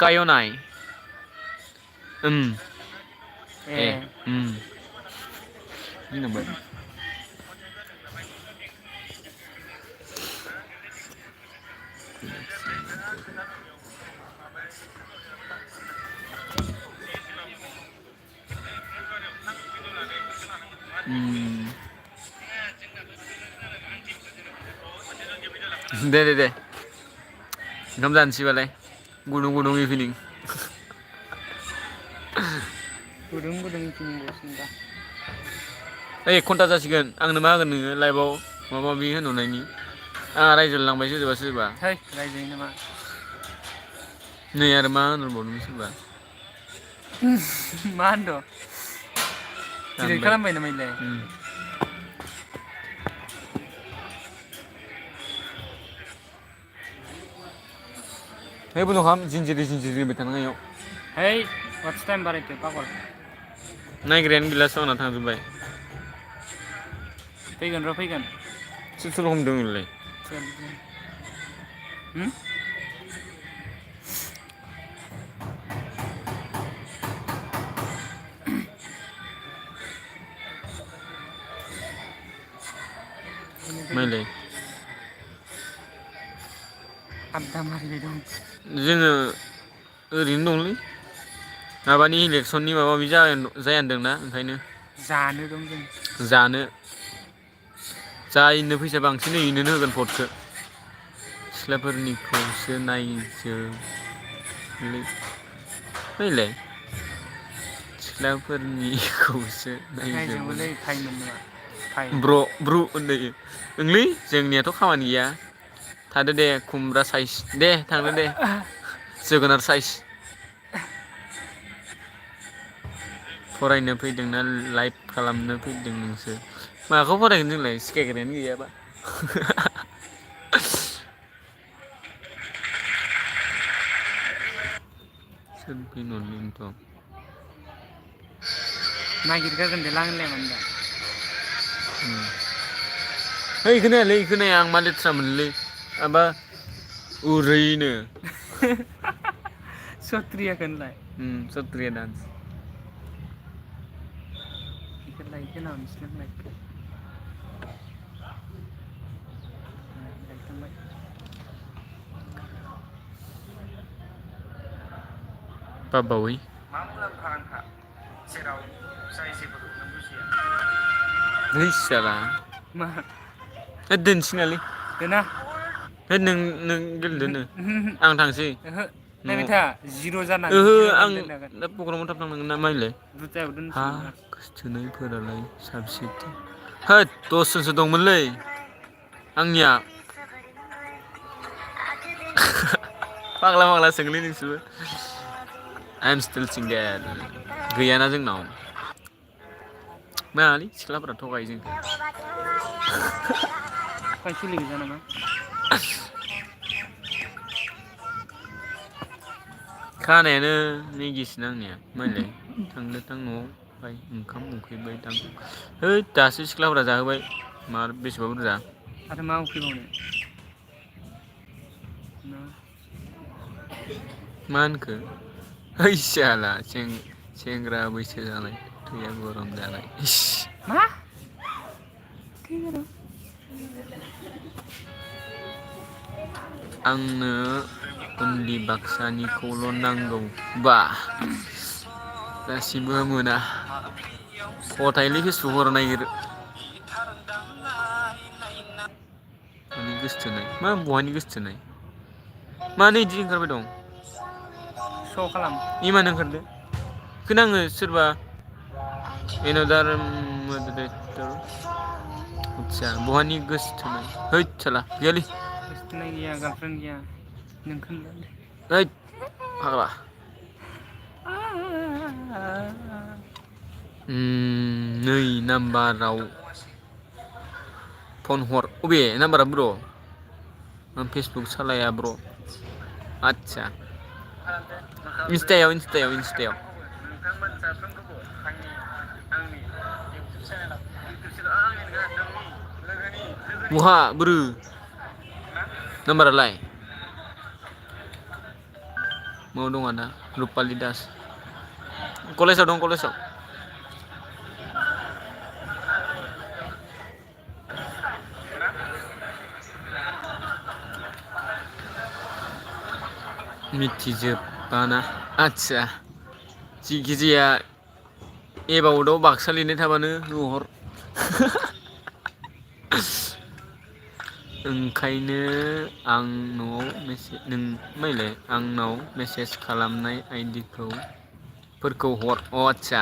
कायनाय ए दे ओंखाम जानोसैबालाय गुदुं इभिनिं गुदुं इभिनिंल'सो दा ओइ 1 घन्टा जासिगोन आंनो मा होगोन नोङो लाइभआव माबा माबि होनहरनायनि आंहा रायज्लाय लांबाय सोरबा है रायजायो नामा नै आरो मा होनहरबावदों सोरबा मा होनद' डिलिट खालामबाय नामा इलाय है बन्द' खालाम जिनजिरि होनबाय थानाङा इयाव है वाटस टाइम बारायदो पागल नायग्रायानो गैला आंना थांजोब्बाय फैगोन र' फैगोन सोर हमदों नोंलाय माइलाय आबदा मारिबाय दं जोङो ओरैनो दंलै माबानि इलेक्सननि माबा माबि जाया होनदोंना ओंखायनो जानो दं जों जानो जायनो फैसा बांसिन होयो इनोनो होगोन भटखौ सिख्लाफोरनिखौसो नायजोबलै फैलाय सिख्लाफोरनिखौसो नायजोबोलै फाइ मोननोबा फाइ ब्रु होनदों ओंलै जोंनियाथ' खामानि गैया थादो दे खुमब्रा साइज दे थांदो दे जोगोनार साइज फरायनो फैदोंना लाइभ खालामनो फैदों नोंसोर माखौ फरायगोन जोंलाय सिखायग्रायानो गैयाबा सोर बिनरनिनोथ' नागिरगारगोन दे लांलायामोन दा है इखो नाया आं मा लेथ्रा मोनोलै माबा ओरैनो सत्रियाखौ होनलाय सत्रिया डान्स इखो लाइक होना हरनोसैलां लाइकखौ लाइक बाबावै मा मुलाम्फा आंहा जेराव जाय जेबोखौनो बुजिया है साला मा है दोनसैनालै दोना है नों गेलेदोनो आं थांसै ओहो नायबाय न'आव था जिर' जानानै ओहो जिर' आं जानानै दोननो दा प्रग्रामाव थाब थांनांगोन ना माइलाय दुतायाव हा दोनसै गोसथोनायफोरालाय साबसिथि होद 10 जनसो दंमोनलै आंनिया फाग्ला सोंलै नोंसोरबो आइ एम स्टिल सिंगेल गैयाना जोंनाव मायालै सिख्लाफोरा थगायो जोंखौ फाइसुलि गोजा नामा खानायानो नेगिसिनो आंनिया माइलाय थांनो थां न'आव फाय ओंखाम उखैबाय दां हैद दासो सिख्लाफोरा जाहोबाय मार बेसेबा बुरजा आरो मा उखैबावनो मा होनखो है साला सेंग्रा बैसो जानाय थैया गरम जानाय मा आंनो उनलि बाक्सानिखौल' नांगौ बा गासिबो मोना खथायलै फेसबुकफोराव नागिर बहानि गोसथोनाय मा बहानि गोसथोनाय मानो इदि ओंखारबाय दं स' खालाम इमानो ओंखारदो बेखौनो आङो सोरबा एनदार आदसा बहानि गोसथोनाय हैद साला गैयालै गोसथोनाय गैया गार्लफ्रेन्ड गैया नोंखौ हैद फाग्ला नै नाम्बाराव फन हर अबे नाम्बारा ब्र आं फेसबुक सालाया ब्र आच्छा इन्स्टायाव बहा bro नाम्बारालाय mau dong ada Rupali Das कलेजाव दं कलेजाव मिथिजोबाना आच्छा जिखिजाया एबाउटआव बाक्सा लिरनाय थाबानो नुहर ओंखायनो आं आंनाव मेसेज खालामनाय आइडिखौ फोरखौ हर आच्छा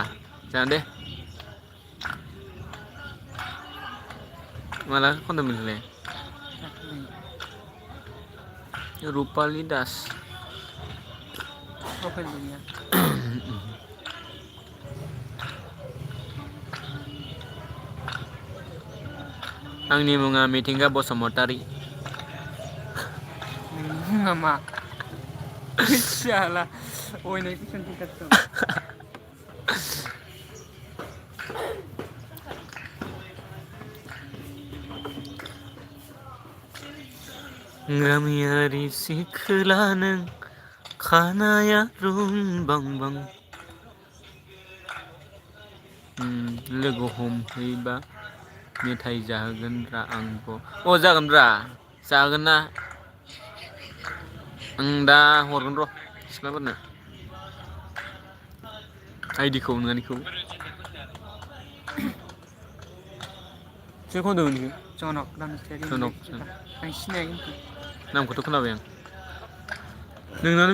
जागोन दे माला खनदोंमोनलाय रुपाली दास आंनि मुङा मिथिंगा बसुमतारी मुङा मा साला अयनाय कुइसन फैथारदों गामियारि सिखोला नों खानाया रुंबांबां लोगो हमहैबा मेथाइ जाहोगोनब्रा आंबो जागोनब्रा जागोन ना आं दा हरगोन र' सिख्लाफोरनो आइडिखौ नोंनिखौ सोर खनदोंमोन बेखौ जनक रामसियारि जनक आं सिनायो नामखौथ' खोनाबाय आं नोंनावनो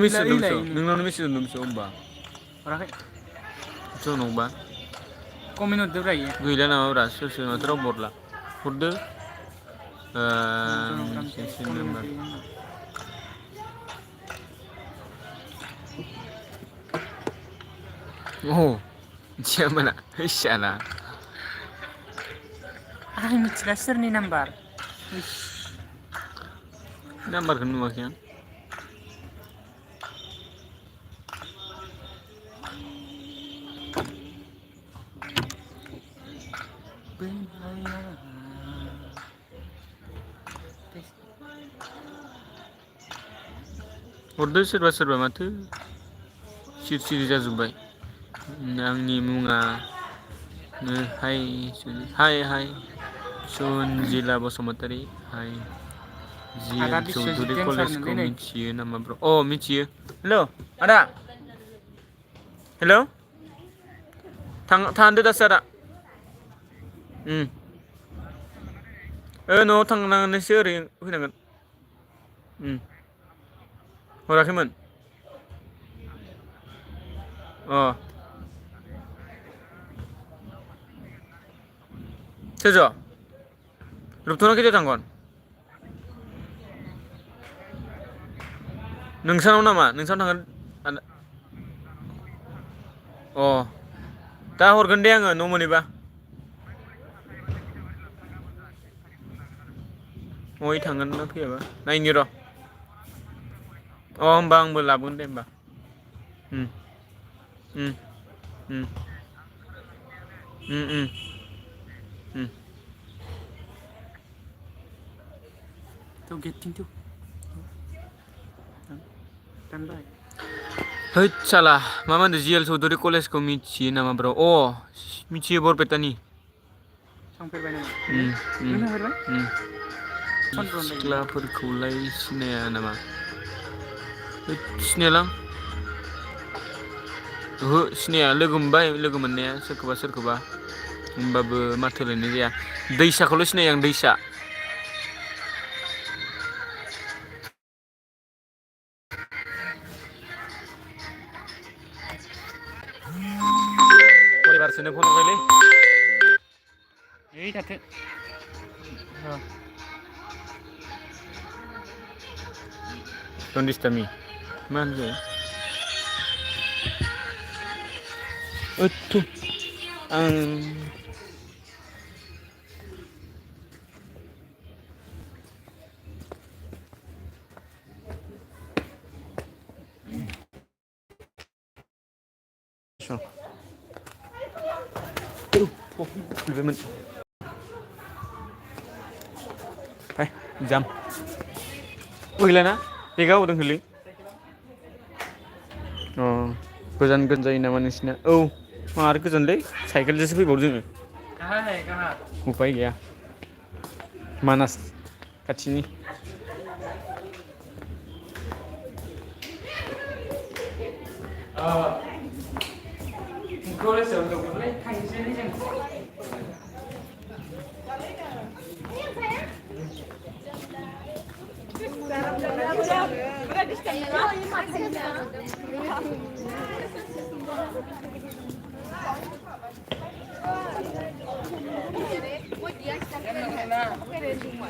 मेसेज दंसो होमबा हराखै जनकबा कमेन्ट हरदोब्रा इयो गैला नामाब्रा सोर माथो रावबो हरला हरदो जनक रामसियारि मिथिया मोना फैसाना आं मिथिला सोरनि नाम्बारखौनो नुवाखै आं हरदो सोरबा माथो सिरि जाजोब्बाय आंनि मुङा हाय सुनजिला बसुमतारी हाय जिएल चौधुरी कलेजखौ मिथियो नामा ब्र मिथियो हेल' आदा हेल' थांदो दासो आदा न'आव थांनानैसो ओरै फैनांगोन हराखैमोन सोरज' रुपथुना खैथायाव थांगोन नोंसानाव नामा नोंसानाव थांगोन दा हरगोन दे आङो न' मोनैबा मय थांगोन ना फैयाबा नायनि र' होमबा आंबो लाबोगोन दे होमबा हैद साला मा होनदों जिएल चौधुरी कलेजखौ मिथियो नामा ब्र मिथियो बरपेटानि थांफेरबाय नामा सिख्लाफोरखौलाय सिनाया नामा सिनायालां सिनाया लोगो मोनबाय लोगो मोननाया सोरखौबा होमबाबो माथो रायलायनाय जाया दैसाखौल' सिनायो आं दैसा परिबारसोनो फन हरबायलै दाथो Don't disturb me. Man, थु आं फैबायमोन फाय जाम गैलाना बेगा अबाव दोनखोलै अ गोजान गोजान जायो नामा नोंसिना औ मा आरो गोजानलै साइकेलजोंसो फैबावो जोङो उपाय गैया मानास खाथिनि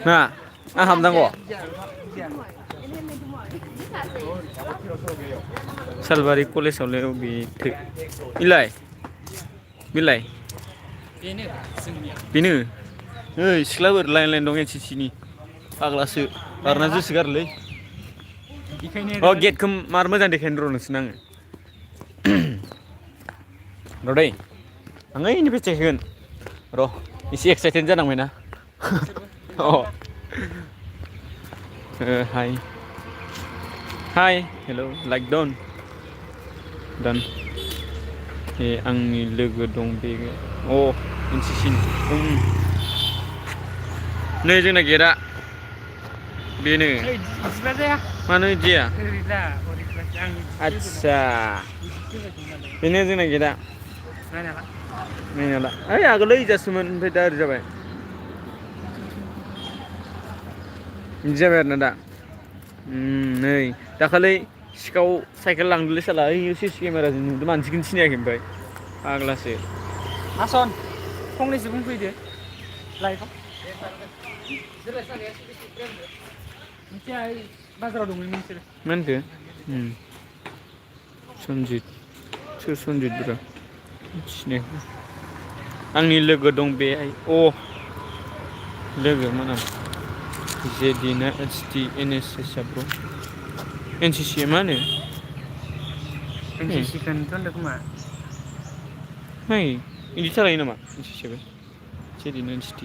ना आं हाबनांगौ सालबारि कलेजावलाय अबेथो इलाय बिलाय बेनो ओइ सिख्लाफोर लाइन लाइन दं NCC नि फाग्लासो बारना जोसोगारोलै अ गेटखौ मार मोजां देखायनो र' नोंसोरनो आङो र' दै आं ओइनिफ्राय चेक होगोन र' एसे एक्साइटेड जानांबायना अ हाय हाय हेल' लाइक डन ए आंनि लोगो दं बे अ NCC नै जोंना गेटआ बेनो मानो इदि जाया आदसा बेनो जोंना गेटआ नायनाला ओइ आगोल इजासोमोन ओमफ्राय दा ओरै जाबाय बिदि जाबाय आरोना दा नै दाखालै सिखाव साइकेल लांदोलै साला ओइ CC केमेराजों नुदों मानसिखौनो सिनायाखै ओमफ्राय फाग्लासो हासन फंनैसो बुंफैदो लाइभआव बाजाराव दंमोन नोंसोर मा होनखो सनजित सोर सनजित ब्रा सिनायाखै आंनि लोगो दं बेहाय अ लोगो मा नाम जेदिना HT NSS ब्र NCC मा होनो NCC खौनोथ' होनदों खोमा नाय बिदि थालायो नामा NCC आबो जेदिना NCC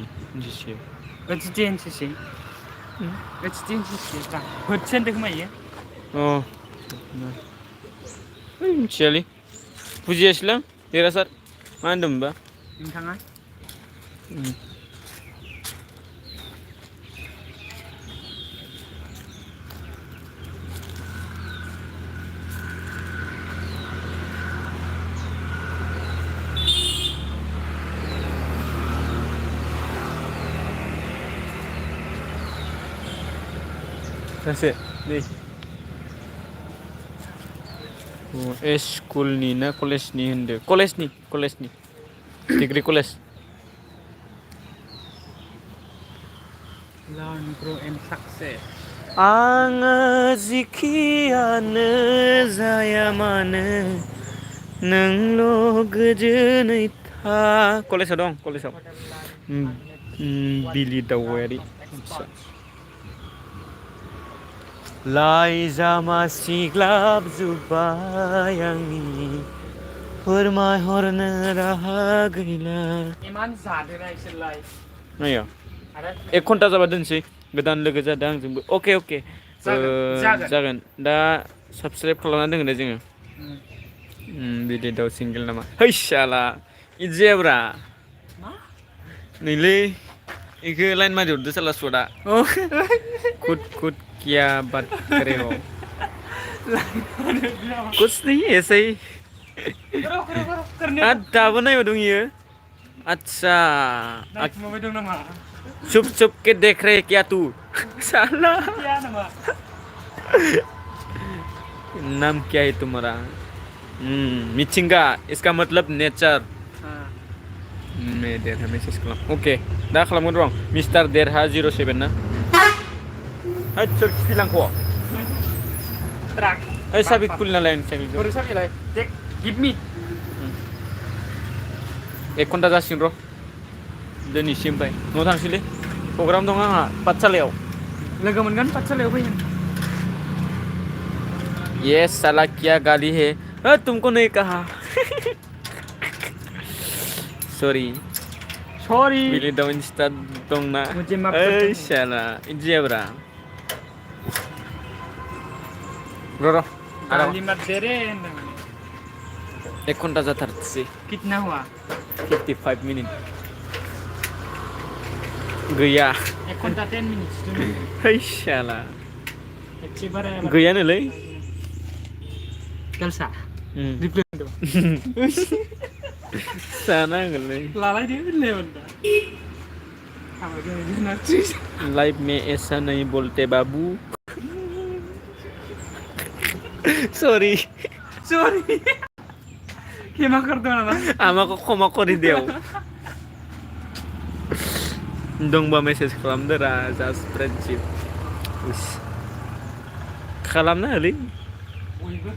HT NCC HT NCC होदसो होनदों खोमा इयो अ मिथियालै बुजियासैलां देरहासार मा होनदोंमोनबा नोंथाङा सासे दै स्कुलनि ना कलेजनि होनदो कलेजनि degree college Learn, grow and success आङो जिखियानो जाया मानो नोंल' गोजोनै था कलेजाव दं कलेजाव बिलि दावबायारि लाइजामा सिग्लाबजोब्बाय आंनि फोरमायहरनो राहा गैला इमान जादोना इसोरलाय नाया 1 घन्टा जाबा दोनसै गोदान लोगो जादों आंजोंबो अके जागोन दा साबस्क्राइब खालामना दोनगोन दे जोङो बिदि दाउ सिंगेल नामा है साला इदि जायाब्रा नैलै इखो लाइन मारि हरदो साला सदा खुद क्या बात करे हो कुछ नहीं ऐसे ही दाबो नायबाय दं इयो अच्छा चुप के देख रहे क्या तू साला नाम क्या है तुम्हारा मिचिंगा इसका मतलब नेचर देरहा मेसेज खालाम अके दा खालामगोन र' मिस्टार देरहा 07 ना है सोर खिफिलांख' ओइ साबि खुलिना लाय साबिलाय टेक गिभ मी 1 घन्टा जासिगोन र' दिनैसिम ओमफ्राय न'आव थांसैलै प्रग्राम दं आंहा पाठसालायाव लोगो मोनगोन पाठसालायाव फैगोन ये साला क्या गाली है तुमको नहीं कहा सॉरी सॉरी बिली दाउ इंस्टा दंना मुझे माफ कर ओइ दो। साला इदि जायाब्रा र' गाली मत दे रे 1 घन्टा जाथारसै कितना हुआ 55 मिनिट गैया 1 घन्टा 10 मिनिट्स है साला एसे बारा गैयानोलै केलसा उम रिप्लाय दो जानांगोनलै लालायदो होनलाय बन्दा लाइफ में ऐसा नहीं बोलते बाबू सॉरी सॉरी क्षमा कर दो ना আমাকে ক্ষমা করে দেও दंबा मेसेज खालामदोरा जास्ट फ्रेन्डशिप खालामना होलै बयबो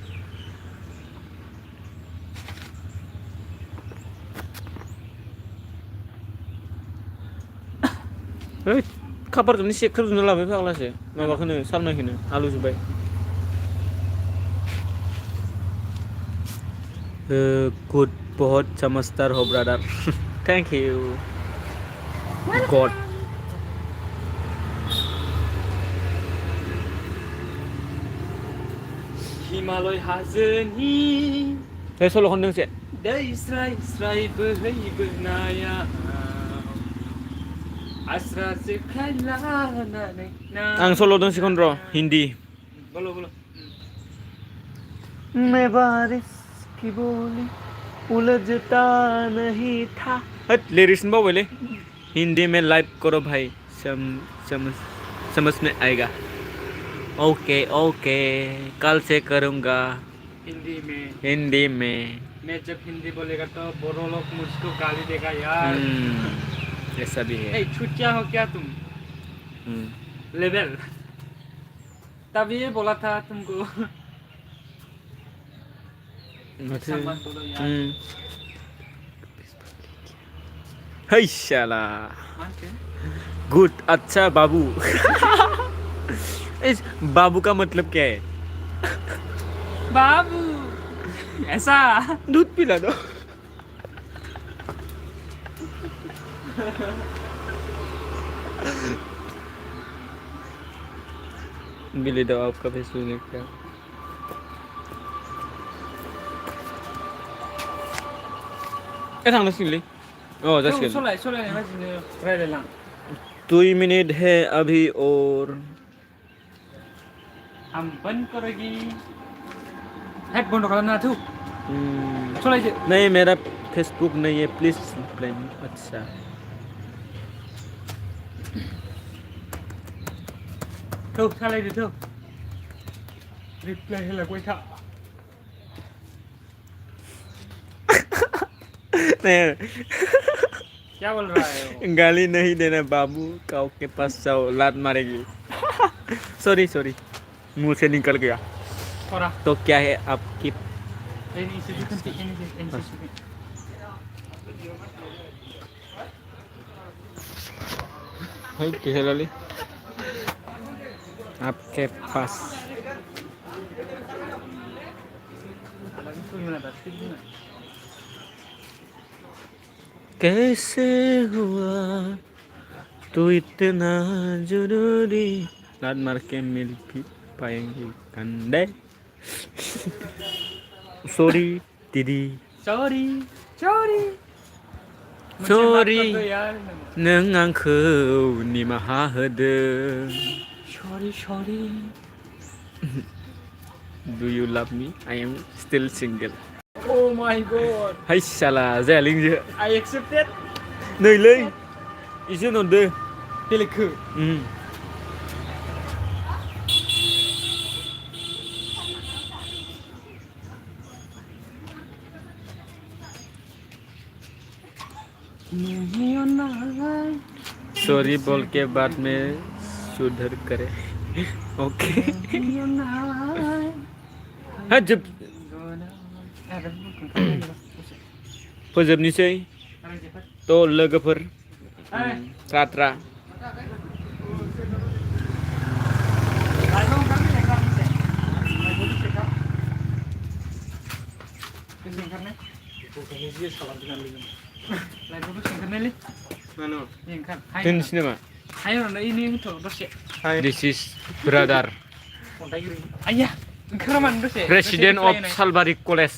ओइ खापारखौनो चेक खालामना लाबाय फाग्लासो माबाखौनो सालमायखौनो आलु जोब्बाय गुड बहुत समझदार हो brother thank you God Himalaya हाजोनि बे सल' खनदोंसे दै स्राय स्राय बोहैबोनाया आस्रा जेखाय लानानै आं सल' दोंसे खन र' हिन्दी बोलो बोलो मैं बारिश की बोली उलझता नहीं था लिरिक्स बावबायलै हिंदी में लाइव करो भाई समझ में आएगा ओके ओके कल से करूँगा हिंदी में मैं जब हिंदी बोलेगा तो बोरो लोग मुझको गाली देगा यार ऐसा भी है ए छुट्टियां हो क्या तुम लेवल तभी ये बोला था तुमको सम्मान बोलो यार है शाला मानते हैं? गुड अच्छा बाबू इस बाबू का मतलब क्या है बाबू ऐसा दूध पिला दो बिली दो आपका फेसबुक लिंक क्या थांनोसैलै जासिगोन सोलाय मानसिनो रायलायलां 2 मिनट है अभी और हम बंद करेगी हेड बंद खालामना थु सोलायदो नहीं मेरा फेसबुक नहीं है प्लीज प्लेन अच्छा थौ सालायदो थौ रिप्लाय होलायबाय था क्या बोल रहा है वो? गाली नहीं देना बाबू काऊ के पास जाओ लात मारेगी सॉरी सॉरी मुंह से निकल गया थोड़ा तो क्या है आपकी ini sebutkan ini है केहलाली आपके पास कैसे हुआ तू इतना जरूरी लात मार के मिल भी पाएंगे कंडे सॉरी दीदी sorry सॉरी नों आंखौ निमाहा होदों sorry Do you love me? I am still single. oh my god Hai salah जायालै नोंजो I accepted नैलै इसे नंदो बेलेगखौ सॉरी बोल के बाद में सुधर करे ओके हाँ जब फोजोबनोसै थ' लोगोफोर जात्रा दोनसै नामा this is brother president of Salbari college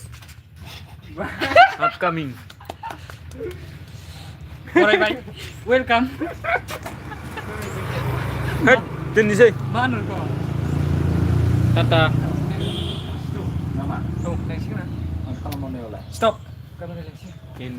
आपकामिं फरायबाय वेलकाम दोननोसै मा होनो टाटा औ लायसिगोन ना स्टप गाबोन लायसिगोन